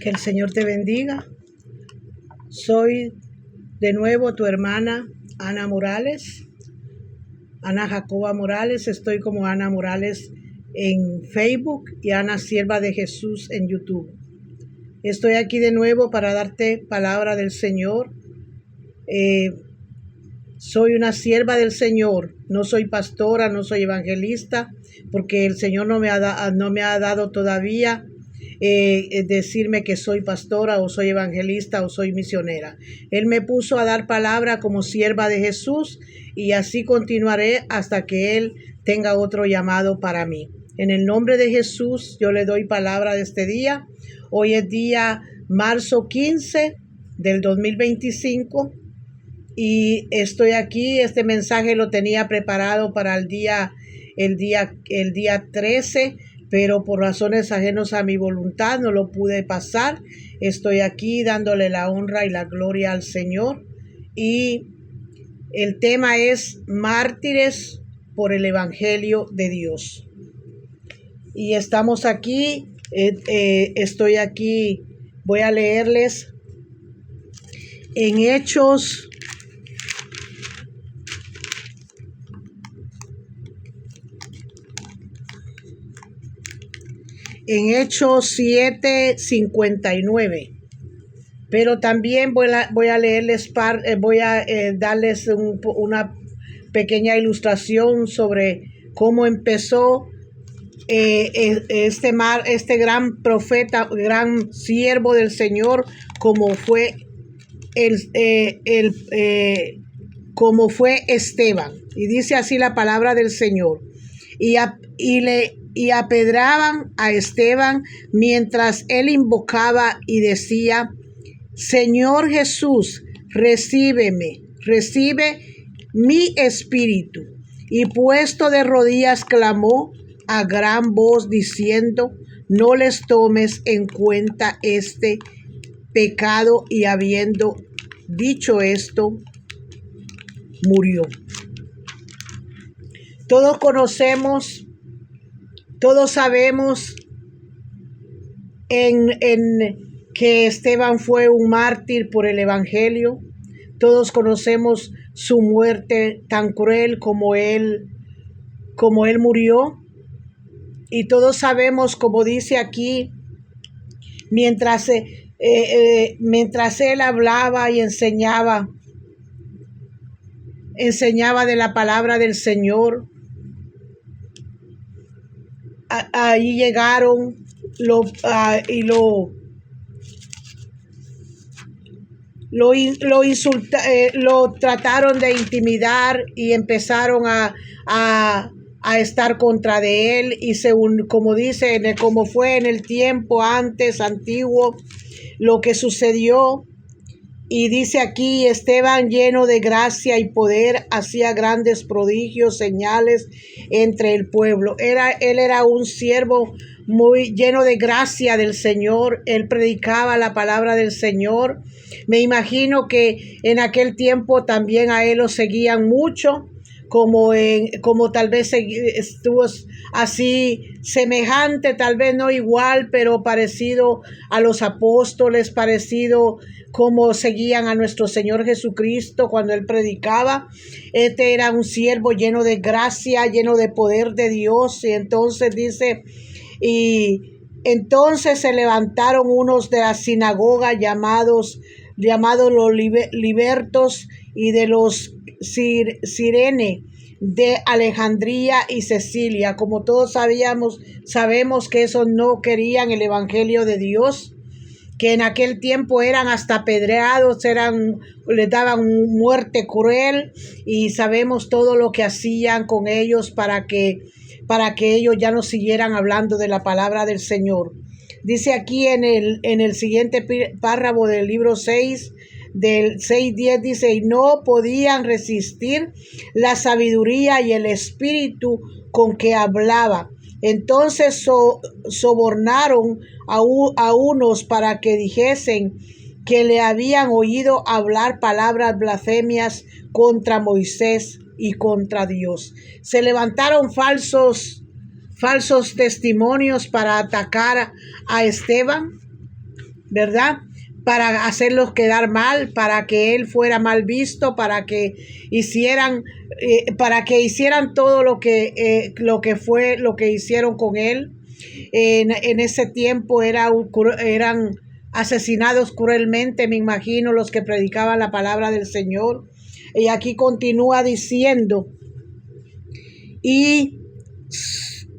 Que el Señor te bendiga. Soy de nuevo tu hermana Ana Morales, Ana Jacoba Morales. Estoy como Ana Morales en Facebook y Ana Sierva de Jesús en YouTube. Estoy aquí de nuevo para darte palabra del Señor. Soy una sierva del Señor, no soy pastora, no soy evangelista, porque el Señor no me ha dado todavía decirme que soy pastora o soy evangelista o soy misionera. Él me puso a dar palabra como sierva de Jesús y así continuaré hasta que Él tenga otro llamado para mí. En el nombre de Jesús yo le doy palabra de este día. Hoy es día marzo 15 del 2025 y estoy aquí. Este mensaje lo tenía preparado para el día 13, pero por razones ajenas a mi voluntad no lo pude pasar. Estoy aquí dándole la honra y la gloria al Señor. Y el tema es mártires por el Evangelio de Dios. Y estamos aquí, estoy aquí, voy a leerles en Hechos. En Hechos 7:59, pero también voy a leerles darles una pequeña ilustración sobre cómo empezó este gran profeta, gran siervo del Señor, como fue como fue Esteban. Y dice así la palabra del Señor: y apedraban a Esteban mientras él invocaba y decía: Señor Jesús, recibe mi espíritu. Y puesto de rodillas clamó a gran voz diciendo: no les tomes en cuenta este pecado. Y habiendo dicho esto, murió. Todos conocemos, todos sabemos en que Esteban fue un mártir por el Evangelio. Todos conocemos su muerte tan cruel como él murió. Y todos sabemos, como dice aquí, mientras él hablaba y enseñaba de la palabra del Señor, ahí llegaron lo trataron de intimidar y empezaron a estar contra de él. Y según como dice, como fue en el tiempo antes antiguo lo que sucedió. Y dice aquí: Esteban, lleno de gracia y poder, hacía grandes prodigios, señales entre el pueblo. Él era un siervo muy lleno de gracia del Señor. Él predicaba la palabra del Señor. Me imagino que en aquel tiempo también a él lo seguían mucho, como tal vez estuvo así semejante, tal vez no igual, pero parecido a los apóstoles, parecido como seguían a nuestro Señor Jesucristo cuando él predicaba. Este era un siervo lleno de gracia, lleno de poder de Dios. Y entonces dice: y entonces se levantaron unos de la sinagoga llamados los libertos, y de los Sirene, de Alejandría y Cecilia. Como todos sabemos que esos no querían el Evangelio de Dios, que en aquel tiempo eran hasta apedreados, les daban muerte cruel, y sabemos todo lo que hacían con ellos para que ellos ya no siguieran hablando de la palabra del Señor. Dice aquí en el siguiente párrafo del libro 6, del 6:10, dice: y no podían resistir la sabiduría y el espíritu con que hablaba. Entonces sobornaron a unos para que dijesen que le habían oído hablar palabras blasfemias contra Moisés y contra Dios. Se levantaron falsos testimonios para atacar a Esteban. ¿verdad? Para hacerlos quedar mal, para que él fuera mal visto, para que hicieran todo lo que hicieron con él. En ese tiempo eran asesinados cruelmente, me imagino, los que predicaban la palabra del Señor. Y aquí continúa diciendo, y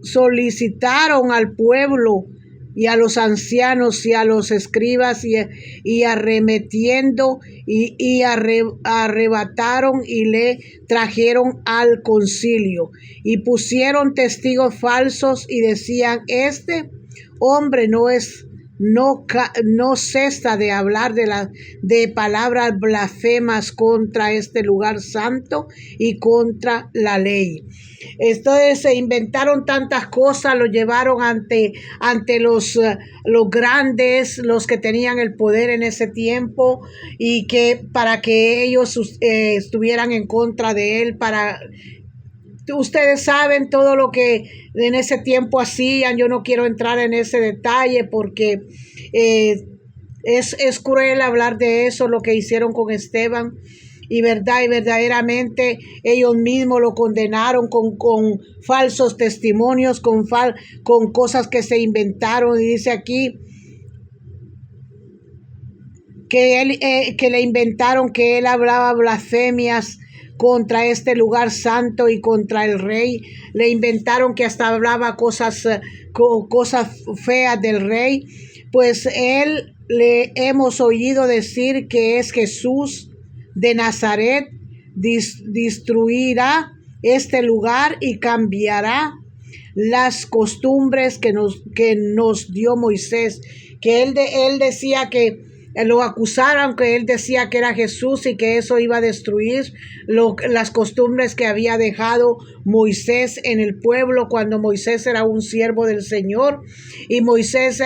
solicitaron al pueblo y a los ancianos y a los escribas y arremetiendo y arrebataron y le trajeron al concilio y pusieron testigos falsos y decían, este hombre no cesa de hablar de palabras blasfemas contra este lugar santo y contra la ley. Entonces se inventaron tantas cosas, lo llevaron ante los grandes, los que tenían el poder en ese tiempo, y que para que ellos estuvieran en contra de él. Ustedes saben todo lo que en ese tiempo hacían. Yo no quiero entrar en ese detalle porque es cruel hablar de eso, lo que hicieron con Esteban. Y verdaderamente ellos mismos lo condenaron con falsos testimonios, con cosas que se inventaron. Y dice aquí que le inventaron que él hablaba blasfemias contra este lugar santo y contra el rey. Le inventaron que hasta hablaba cosas feas del rey. Pues él le hemos oído decir que es Jesús de Nazaret, destruirá este lugar y cambiará las costumbres que nos dio Moisés. Que él decía que lo acusaron, que él decía que era Jesús y que eso iba a destruir las costumbres que había dejado Moisés en el pueblo cuando Moisés era un siervo del Señor. Y Moisés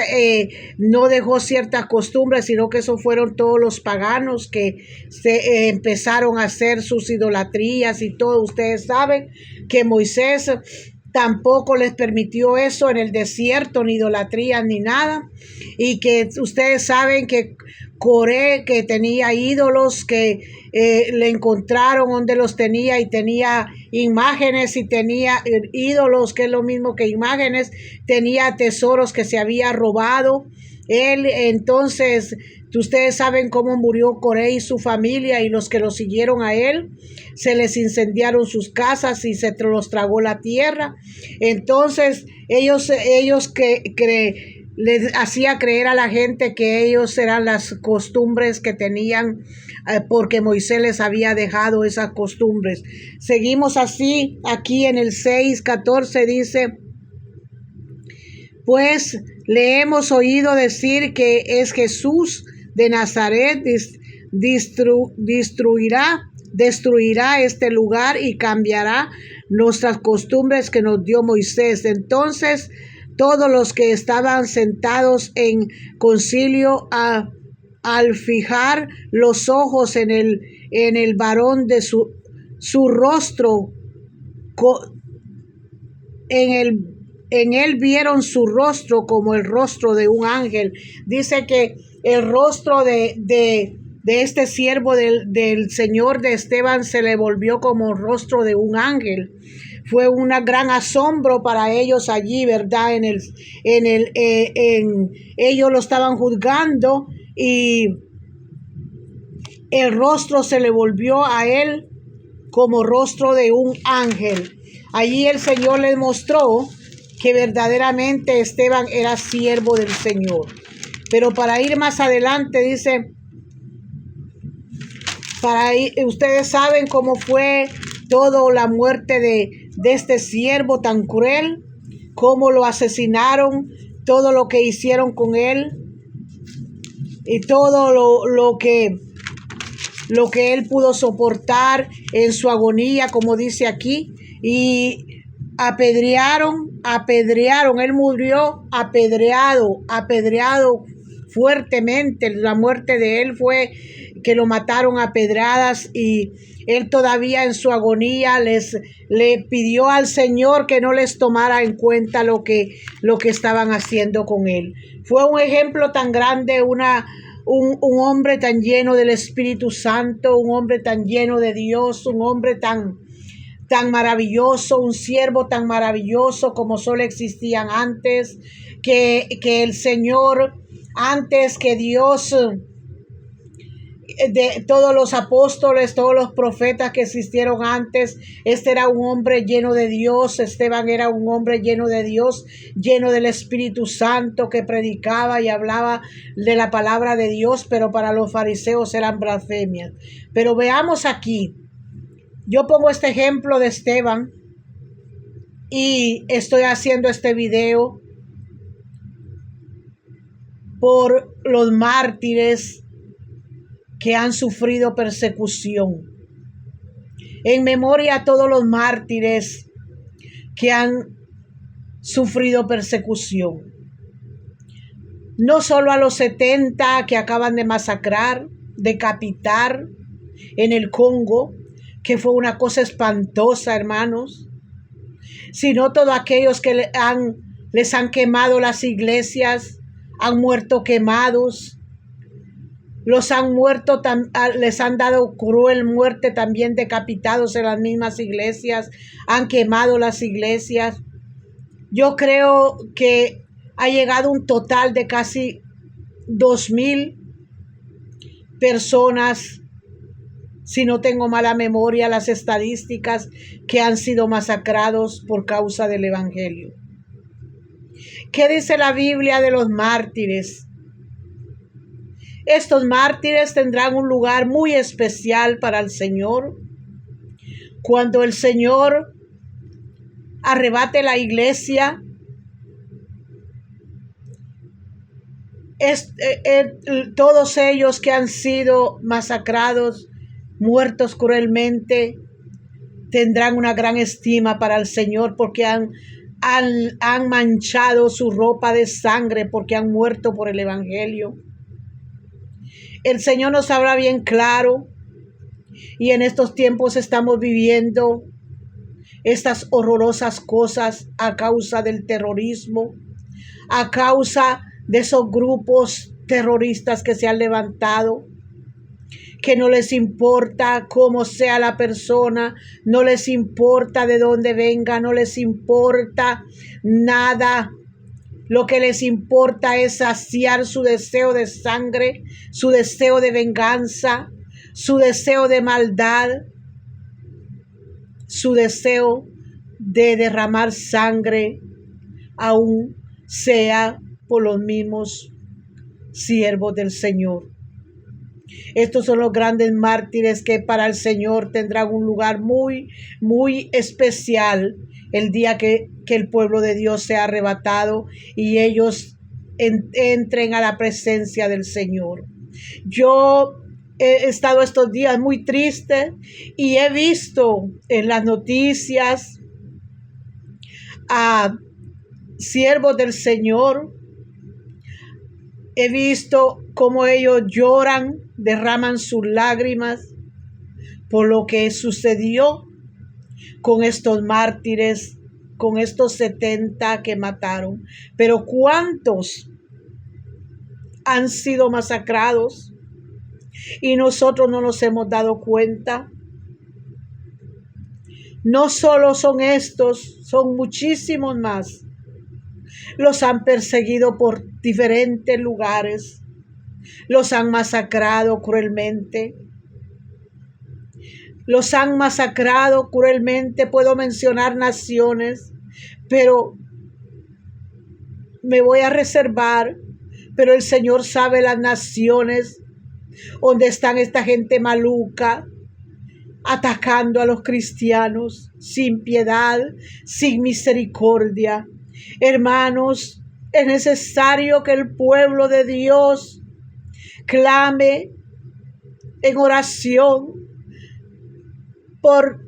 no dejó ciertas costumbres, sino que eso fueron todos los paganos que se empezaron a hacer sus idolatrías y todo. Ustedes saben que Moisés tampoco les permitió eso en el desierto, ni idolatría ni nada. Y que ustedes saben que Coré, que tenía ídolos, que le encontraron donde los tenía, y tenía imágenes y tenía ídolos, que es lo mismo que imágenes, tenía tesoros que se había robado él. Entonces ustedes saben cómo murió Coré y su familia, y los que lo siguieron a él, se les incendiaron sus casas y se los tragó la tierra. Entonces ellos les hacía creer a la gente que ellos eran las costumbres que tenían, porque Moisés les había dejado esas costumbres. Seguimos así, aquí en el 6:14 dice, pues le hemos oído decir que es Jesús de Nazaret, destruirá este lugar y cambiará nuestras costumbres que nos dio Moisés. Entonces todos los que estaban sentados en concilio, al fijar los ojos en el varón, de su rostro, en él vieron su rostro como el rostro de un ángel. Dice que el rostro de este siervo del Señor, de Esteban, se le volvió como el rostro de un ángel. Fue un gran asombro para ellos allí, ¿verdad? Ellos lo estaban juzgando y el rostro se le volvió a él como rostro de un ángel. Allí el Señor les mostró que verdaderamente Esteban era siervo del Señor. Pero para ir más adelante dice, ustedes saben cómo fue toda la muerte de este siervo tan cruel, cómo lo asesinaron, todo lo que hicieron con él y todo lo que él pudo soportar en su agonía, como dice aquí. Y apedrearon, él murió apedreado fuertemente. La muerte de él fue que lo mataron a pedradas, y él todavía en su agonía le pidió al Señor que no les tomara en cuenta lo que estaban haciendo con él. Fue un ejemplo tan grande, un hombre tan lleno del Espíritu Santo, un hombre tan lleno de Dios, un hombre tan maravilloso, un siervo tan maravilloso como solo existían antes, que el Señor, antes que Dios, de todos los apóstoles, todos los profetas que existieron antes, este era un hombre lleno de Dios. Esteban era un hombre lleno de Dios, lleno del Espíritu Santo, que predicaba y hablaba de la palabra de Dios, pero para los fariseos eran blasfemias. Pero veamos aquí, yo pongo este ejemplo de Esteban y estoy haciendo este video por los mártires que han sufrido persecución, en memoria a todos los mártires que han sufrido persecución, no solo a los 70 que acaban de masacrar, decapitar en el Congo, que fue una cosa espantosa, hermanos, sino todos aquellos que les han quemado las iglesias, han muerto quemados. Los han muerto, les han dado cruel muerte, también decapitados en las mismas iglesias, han quemado las iglesias. Yo creo que ha llegado un total de casi 2,000 personas, si no tengo mala memoria, las estadísticas, que han sido masacrados por causa del Evangelio. ¿Qué dice la Biblia de los mártires? Estos mártires tendrán un lugar muy especial para el Señor. Cuando el Señor arrebate la iglesia, todos ellos que han sido masacrados, muertos cruelmente, tendrán una gran estima para el Señor, porque han manchado su ropa de sangre, porque han muerto por el Evangelio. El Señor nos habla bien claro, y en estos tiempos estamos viviendo estas horrorosas cosas a causa del terrorismo, a causa de esos grupos terroristas que se han levantado, que no les importa cómo sea la persona, no les importa de dónde venga, no les importa nada. Lo que les importa es saciar su deseo de sangre, su deseo de venganza, su deseo de maldad, su deseo de derramar sangre, aún sea por los mismos siervos del Señor. Estos son los grandes mártires que para el Señor tendrán un lugar muy, muy especial el día que el pueblo de Dios sea arrebatado y ellos entren a la presencia del Señor. Yo he estado estos días muy triste y he visto en las noticias a siervos del Señor. He visto cómo ellos lloran, derraman sus lágrimas por lo que sucedió con estos mártires, con estos 70 que mataron. Pero ¿cuántos han sido masacrados y nosotros no nos hemos dado cuenta? No solo son estos, son muchísimos más. Los han perseguido por diferentes lugares, los han masacrado cruelmente. Los han masacrado cruelmente. Puedo mencionar naciones, pero me voy a reservar. Pero el Señor sabe las naciones donde están esta gente maluca, atacando a los cristianos sin piedad, sin misericordia. Hermanos, es necesario que el pueblo de Dios clame en oración por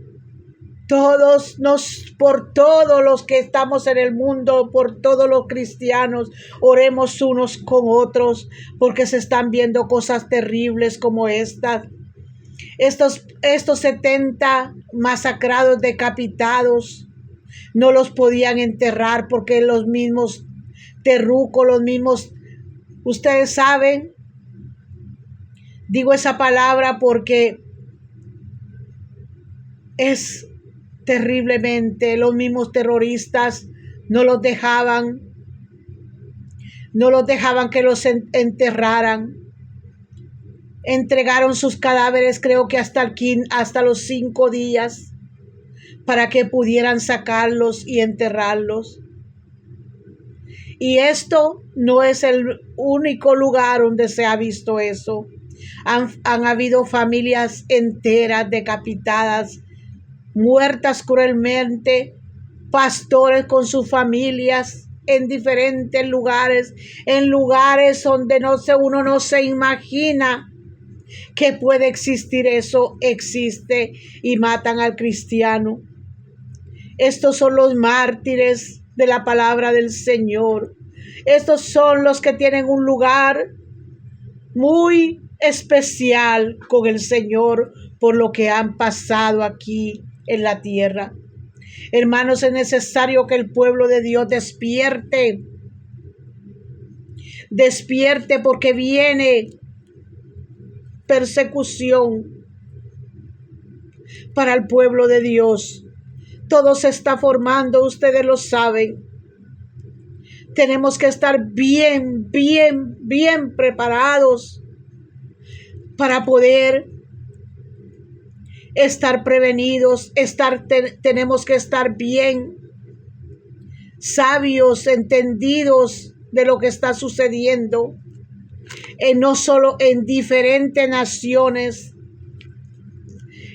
por todos los que estamos en el mundo, por todos los cristianos, oremos unos con otros, porque se están viendo cosas terribles como estas. Estos 70 masacrados, decapitados, no los podían enterrar porque los mismos terrucos, los mismos, ustedes saben, digo esa palabra porque es terriblemente, los mismos terroristas no los dejaban que los enterraran. Entregaron sus cadáveres, creo que hasta los 5 días, para que pudieran sacarlos y enterrarlos. Y esto no es el único lugar donde se ha visto eso. Han habido familias enteras decapitadas, muertas cruelmente, pastores con sus familias en diferentes lugares, en lugares donde uno no se imagina que puede existir eso, existe, y matan al cristiano. Estos son los mártires de la palabra del Señor. Estos son los que tienen un lugar muy especial con el Señor por lo que han pasado aquí en la tierra. Hermanos, es necesario que el pueblo de Dios despierte. Despierte, porque viene persecución para el pueblo de Dios. Todo se está formando, ustedes lo saben. Tenemos que estar bien preparados para poder estar prevenidos, tenemos que estar bien sabios, entendidos de lo que está sucediendo, no solo en diferentes naciones.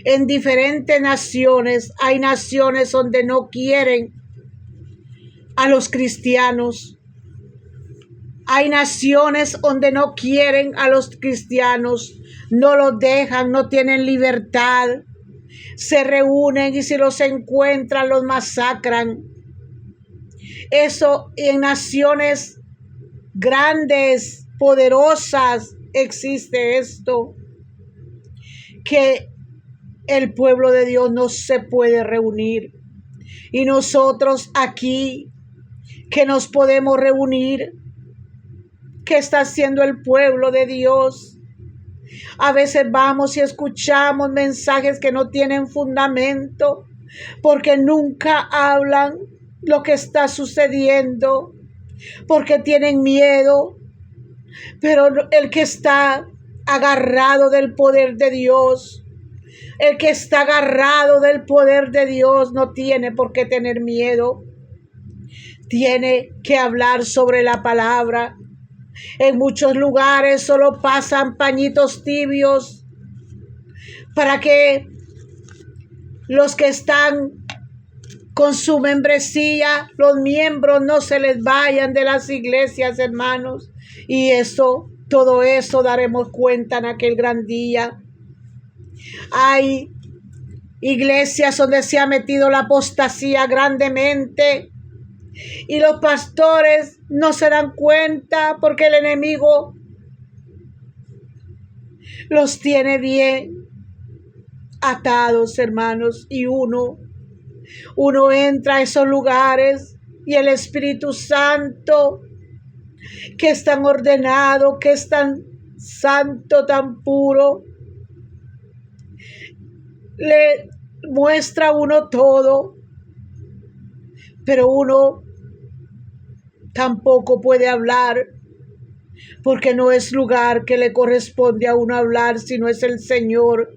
En diferentes naciones, hay naciones donde no quieren a los cristianos. Hay naciones donde no quieren a los cristianos, no los dejan, no tienen libertad. Se reúnen y si los encuentran, los masacran. Eso en naciones grandes, poderosas, existe esto, que el pueblo de Dios no se puede reunir. Y nosotros aquí, que nos podemos reunir, ¿qué está haciendo el pueblo de Dios? A veces vamos y escuchamos mensajes que no tienen fundamento, porque nunca hablan lo que está sucediendo, porque tienen miedo. Pero el que está agarrado del poder de Dios, el que está agarrado del poder de Dios, no tiene por qué tener miedo. Tiene que hablar sobre la palabra. En muchos lugares solo pasan pañitos tibios para que los que están con su membresía, los miembros, no se les vayan de las iglesias, hermanos. Y todo eso daremos cuenta en aquel gran día. Hay iglesias donde se ha metido la apostasía grandemente y los pastores no se dan cuenta porque el enemigo los tiene bien atados, hermanos, y uno entra a esos lugares y el Espíritu Santo, que es tan ordenado, que es tan santo, tan puro, le muestra a uno todo, pero uno tampoco puede hablar, porque no es lugar que le corresponde a uno hablar, sino es el Señor.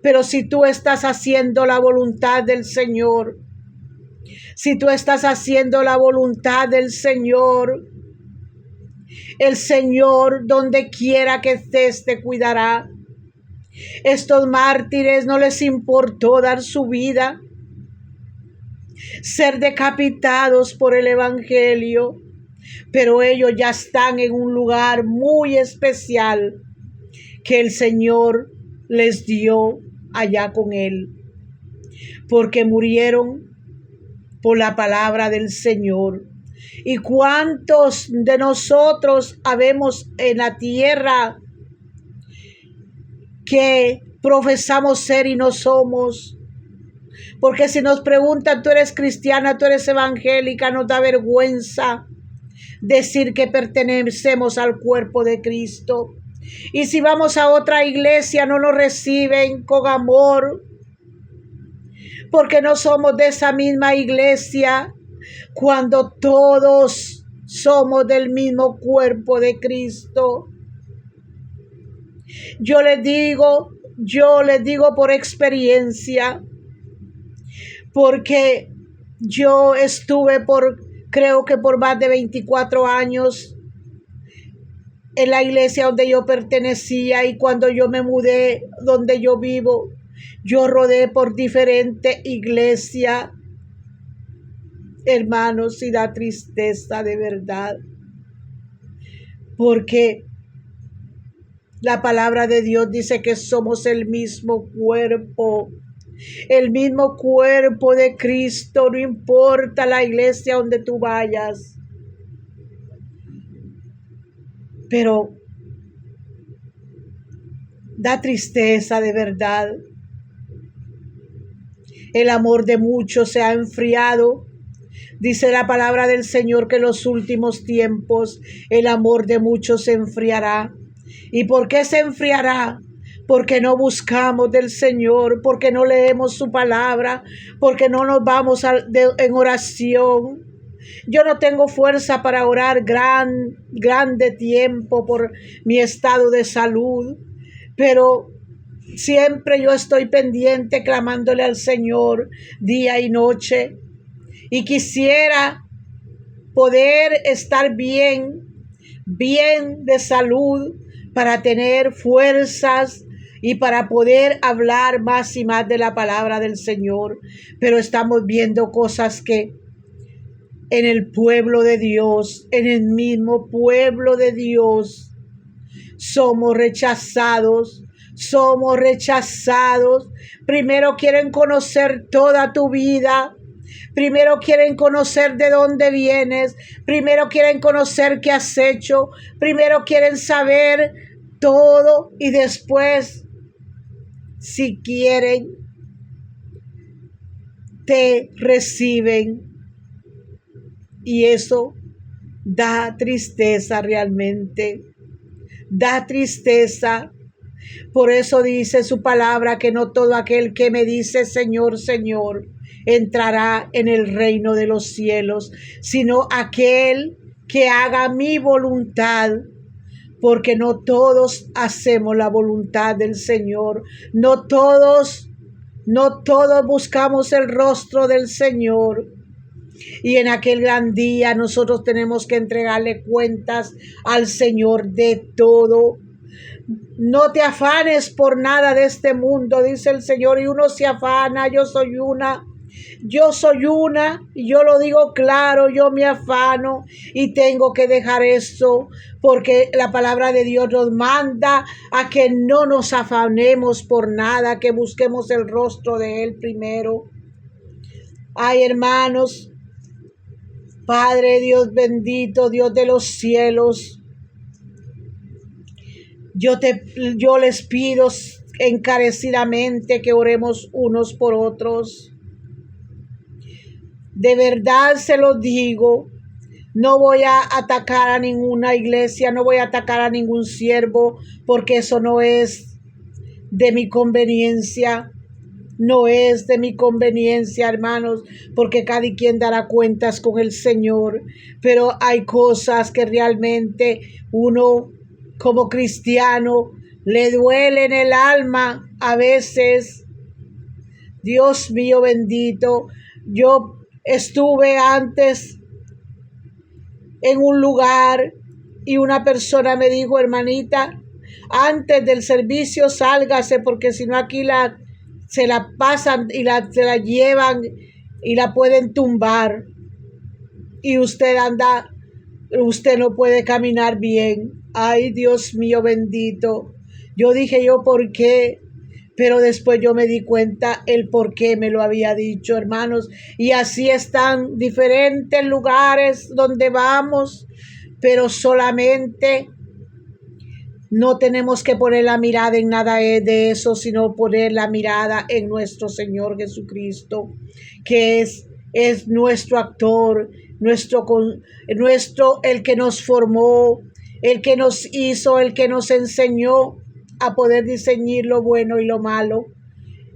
Pero si tú estás haciendo la voluntad del Señor, si tú estás haciendo la voluntad del Señor, el Señor donde quiera que estés te cuidará. Estos mártires no les importó dar su vida, ser decapitados por el evangelio, pero ellos ya están en un lugar muy especial que el Señor les dio allá con él. porque murieron por la palabra del Señor. ¿Y cuántos de nosotros habemos en la tierra que profesamos ser y no somos? Porque si nos preguntan, tú eres cristiana, tú eres evangélica, nos da vergüenza decir que pertenecemos al cuerpo de Cristo. Y si vamos a otra iglesia, no nos reciben con amor, porque no somos de esa misma iglesia, cuando todos somos del mismo cuerpo de Cristo. Yo les digo por experiencia, porque yo estuve creo que por más de 24 años en la iglesia donde yo pertenecía, y cuando yo me mudé donde yo vivo, yo rodé por diferentes iglesias, hermanos, y da tristeza de verdad, porque la palabra de Dios dice que somos el mismo cuerpo de Cristo, no importa la iglesia donde tú vayas. Pero da tristeza de verdad. El amor de muchos se ha enfriado. Dice la palabra del Señor que en los últimos tiempos el amor de muchos se enfriará. ¿Y por qué se enfriará? Porque no buscamos del Señor, porque no leemos su palabra, porque no nos vamos en oración. Yo no tengo fuerza para orar grande tiempo por mi estado de salud, pero siempre yo estoy pendiente clamándole al Señor día y noche, y quisiera poder estar bien de salud para tener fuerzas y para poder hablar más y más de la palabra del Señor. Pero estamos viendo cosas que en el pueblo de Dios, en el mismo pueblo de Dios, somos rechazados. Primero quieren conocer toda tu vida. Primero quieren conocer de dónde vienes. Primero quieren conocer qué has hecho. Primero quieren saber todo, y después, si quieren, te reciben. Y eso da tristeza realmente. Da tristeza. Por eso dice su palabra que no todo aquel que me dice Señor, Señor, entrará en el reino de los cielos, sino aquel que haga mi voluntad. Porque no todos hacemos la voluntad del Señor. No todos buscamos el rostro del Señor. Y en aquel gran día nosotros tenemos que entregarle cuentas al Señor de todo. No te afanes por nada de este mundo, dice el Señor, y uno se afana. Yo soy una, y yo lo digo claro, yo me afano y tengo que dejar eso, porque la palabra de Dios nos manda a que no nos afanemos por nada, que busquemos el rostro de Él primero. Ay, hermanos, Padre Dios bendito, Dios de los cielos, yo les pido encarecidamente que oremos unos por otros. De verdad se lo digo, no voy a atacar a ninguna iglesia, no voy a atacar a ningún siervo, porque eso no es de mi conveniencia. No es de mi conveniencia, hermanos, porque cada quien dará cuentas con el Señor. Pero hay cosas que realmente uno como cristiano le duele en el alma a veces. Dios mío bendito, yo estuve antes en un lugar y una persona me dijo, hermanita, antes del servicio sálgase, porque si no aquí se la pasan y se la llevan y la pueden tumbar, y usted no puede caminar bien. Ay, Dios mío bendito. Yo dije, ¿por qué? pero después yo me di cuenta el por qué me lo había dicho, hermanos. Y así están diferentes lugares donde vamos, pero solamente no tenemos que poner la mirada en nada de eso, sino poner la mirada en nuestro Señor Jesucristo, que es nuestro actor, el que nos formó, el que nos hizo, el que nos enseñó a poder discernir lo bueno y lo malo.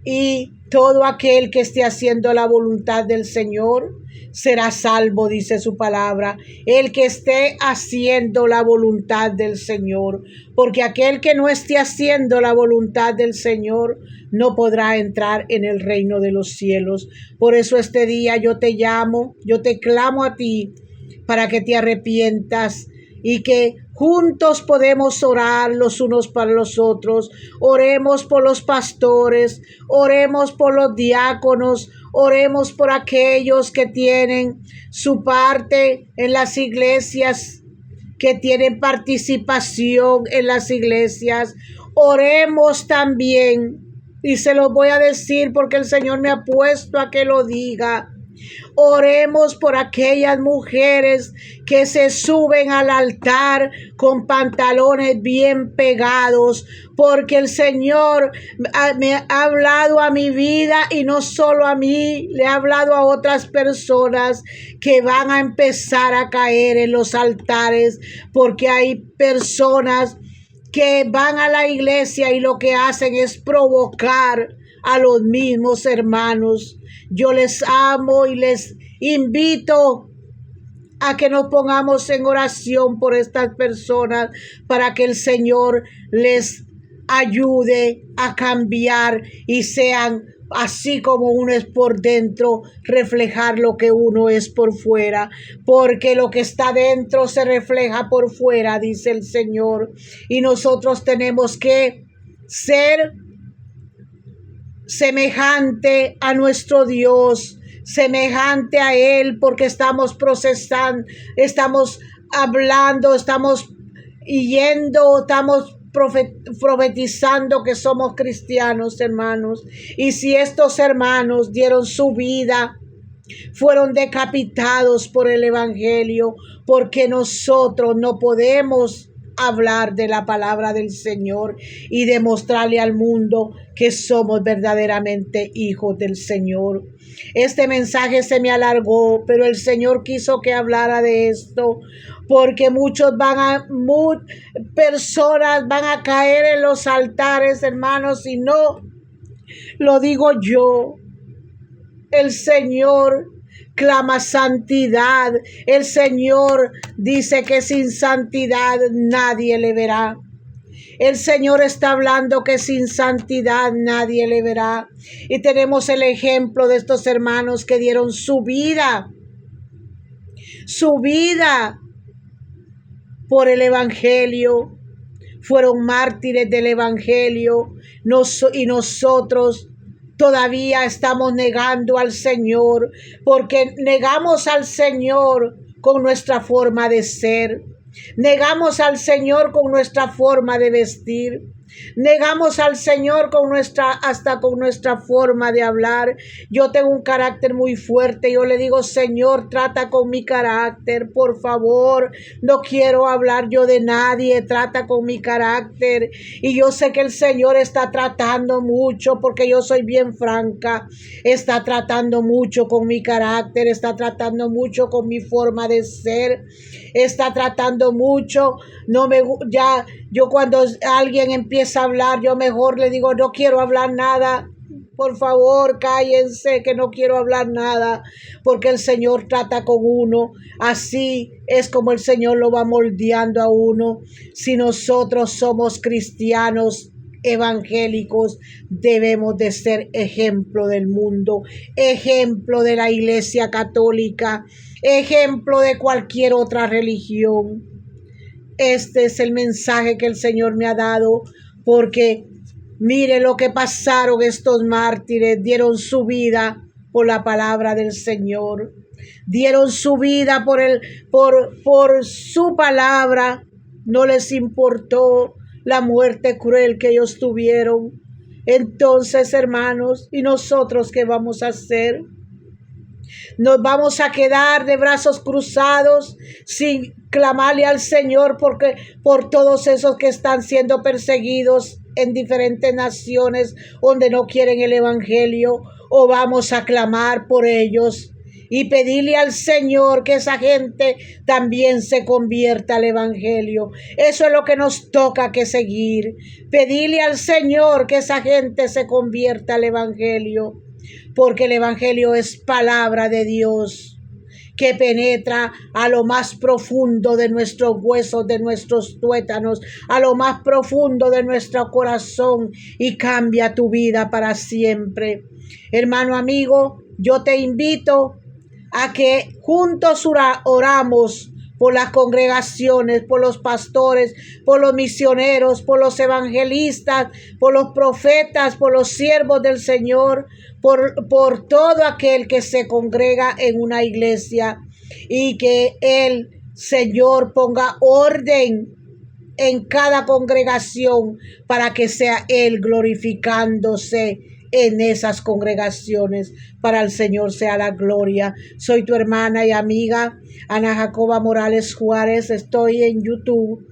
Y todo aquel que esté haciendo la voluntad del Señor será salvo, dice su palabra. El que esté haciendo la voluntad del Señor, porque aquel que no esté haciendo la voluntad del Señor no podrá entrar en el reino de los cielos. Por eso este día yo te llamo, yo te clamo a ti para que te arrepientas y que juntos podemos orar los unos para los otros. Oremos por los pastores, oremos por los diáconos, oremos por aquellos que tienen su parte en las iglesias, que tienen participación en las iglesias. Oremos también, y se lo voy a decir porque el Señor me ha puesto a que lo diga. Oremos por aquellas mujeres que se suben al altar con pantalones bien pegados, porque el Señor me ha hablado a mi vida, y no solo a mí, le ha hablado a otras personas que van a empezar a caer en los altares, porque hay personas que van a la iglesia y lo que hacen es provocar a los mismos hermanos. Yo les amo y les invito a que nos pongamos en oración por estas personas para que el Señor les ayude a cambiar y sean así como uno es por dentro, reflejar lo que uno es por fuera, porque lo que está dentro se refleja por fuera, dice el Señor, y nosotros tenemos que ser semejante a nuestro Dios, semejante a Él, porque estamos procesando, estamos hablando, estamos yendo, estamos profetizando que somos cristianos, hermanos. Y si estos hermanos dieron su vida, fueron decapitados por el Evangelio, porque nosotros no podemos hablar de la palabra del Señor y demostrarle al mundo que somos verdaderamente hijos del Señor. Este mensaje se me alargó, pero el Señor quiso que hablara de esto, porque personas van a caer en los altares, hermanos, y no lo digo yo. El Señor clama santidad. El Señor dice que sin santidad nadie le verá. El Señor está hablando que sin santidad nadie le verá. Y tenemos el ejemplo de estos hermanos que dieron su vida por el Evangelio. Fueron mártires del Evangelio. Y nosotros todavía estamos negando al Señor, porque negamos al Señor con nuestra forma de ser, negamos al Señor con nuestra forma de vestir, negamos al Señor hasta con nuestra forma de hablar. Yo tengo un carácter muy fuerte. Yo le digo: Señor, trata con mi carácter, por favor. No quiero hablar yo de nadie, trata con mi carácter. Y yo sé que el Señor está tratando mucho, porque yo soy bien franca. Está tratando mucho con mi carácter, está tratando mucho con mi forma de ser, está tratando mucho. Yo cuando alguien empieza a hablar, yo mejor le digo: no quiero hablar nada, por favor cállense, que no quiero hablar nada, porque el Señor trata con uno. Así es como el Señor lo va moldeando a uno. Si nosotros somos cristianos evangélicos, debemos de ser ejemplo del mundo, ejemplo de la Iglesia Católica, ejemplo de cualquier otra religión. Este es el mensaje que el Señor me ha dado, porque mire lo que pasaron estos mártires. Dieron su vida por la palabra del Señor, dieron su vida por su palabra. No les importó la muerte cruel que ellos tuvieron. Entonces, hermanos, ¿y nosotros qué vamos a hacer? Nos vamos a quedar de brazos cruzados sin clamarle al Señor porque por todos esos que están siendo perseguidos en diferentes naciones donde no quieren el evangelio, o vamos a clamar por ellos y pedirle al Señor que esa gente también se convierta al evangelio. Eso es lo que nos toca que seguir. Pedirle al Señor que esa gente se convierta al evangelio, porque el evangelio es palabra de Dios que penetra a lo más profundo de nuestros huesos, de nuestros tuétanos, a lo más profundo de nuestro corazón y cambia tu vida para siempre. Hermano amigo, yo te invito a que juntos oramos por las congregaciones, por los pastores, por los misioneros, por los evangelistas, por los profetas, por los siervos del Señor, por todo aquel que se congrega en una iglesia, y que el Señor ponga orden en cada congregación para que sea Él glorificándose en esas congregaciones. Para el Señor sea la gloria. Soy tu hermana y amiga Ana Jacoba Morales Juárez. Estoy en YouTube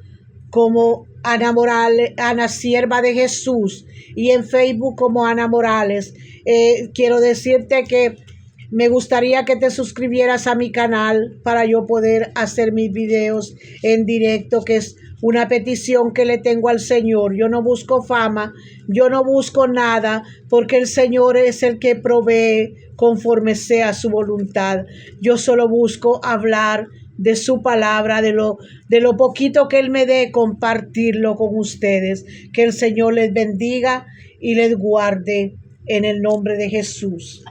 como Ana Morales, Ana Sierva de Jesús, y en Facebook como Ana Morales. Quiero decirte que me gustaría que te suscribieras a mi canal para yo poder hacer mis videos en directo, que es una petición que le tengo al Señor. Yo no busco fama, yo no busco nada, porque el Señor es el que provee conforme sea su voluntad. Yo solo busco hablar de su palabra, de lo poquito que Él me dé, compartirlo con ustedes. Que el Señor les bendiga y les guarde en el nombre de Jesús.